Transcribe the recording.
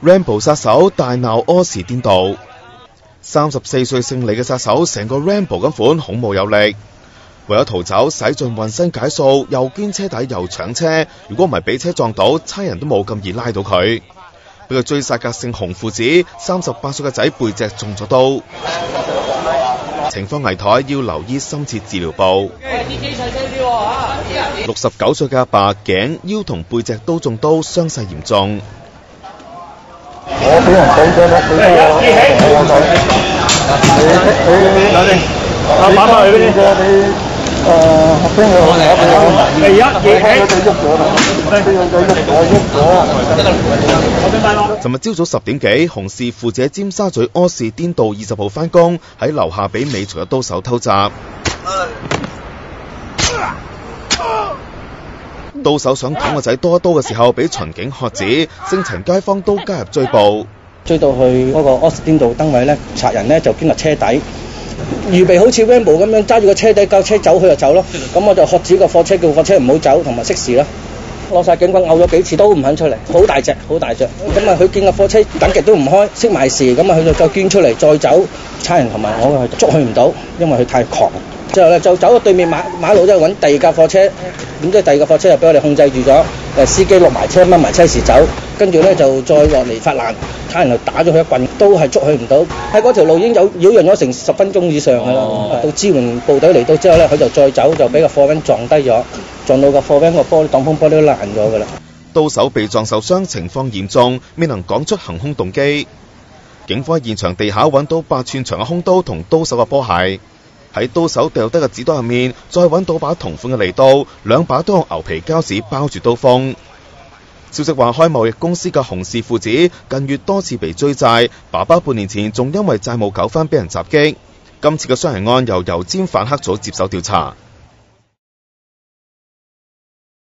Rambo 殺手大鬧柯士甸道，34歲姓李嘅殺手成個 Rambo 咁款，孔武有力。為咗逃走，使盡渾身解數，又捐車底又搶車。如果唔係俾車撞到，差人都冇咁易拉到佢。俾佢追殺嘅姓洪父子，38歲嘅仔背脊中咗刀，情況危殆，要留醫深切治療部。69歲嘅阿爸頸、腰同背脊都中刀，傷勢嚴重。我俾人綁咗啦，你擺翻去邊啫？你學兵尋日朝早10點幾，洪氏父子喺尖沙咀柯士甸道20號返工，喺樓下俾尾隨嘅刀手偷襲。刀手想捅個仔多一刀嘅時候，俾巡警喝止，姓陳街坊都加入追捕，追到去嗰個柯士甸道燈位咧，賊人咧就經過車底，預備好似 Rambo 咁樣揸住個車底，救車走，佢就走咯。咁我就喝止個貨車，叫貨車唔好走，同埋熄匙咯。攞晒警棍拗咗幾次都唔肯出嚟，好大隻，好大隻。咁啊，佢見個貨車等極都唔開，熄埋匙，咁啊，佢就再捐出嚟，再走。差人同埋我捉佢唔到，因為佢太狂。之後咧就走到對面馬路，即係揾第二架貨車，點知第二架貨車又俾我哋控制住咗，司機落埋車掹埋車匙走，跟住咧就再落嚟發難，差人就打咗佢一棍，都係捉佢唔到。喺嗰條路已經有擾攘咗成10分鐘以上㗎啦。到支援部隊嚟到之後咧，佢就再走，就俾個貨 van 撞低咗，撞到個貨 van 個玻璃擋風玻璃都爛咗㗎啦。刀手被撞受傷，情況嚴重，未能講出行兇動機。警方喺現場地下揾到8寸長嘅兇刀同刀手嘅波鞋。喺刀手掉低嘅紙袋入面，再揾到把同款嘅利刀，2把都用牛皮膠紙包住刀鋒。消息話，開貿易公司嘅洪氏父子近月多次被追債，爸爸半年前仲因為債務糾紛俾人襲擊。今次嘅傷人案由油尖反黑組接手調查。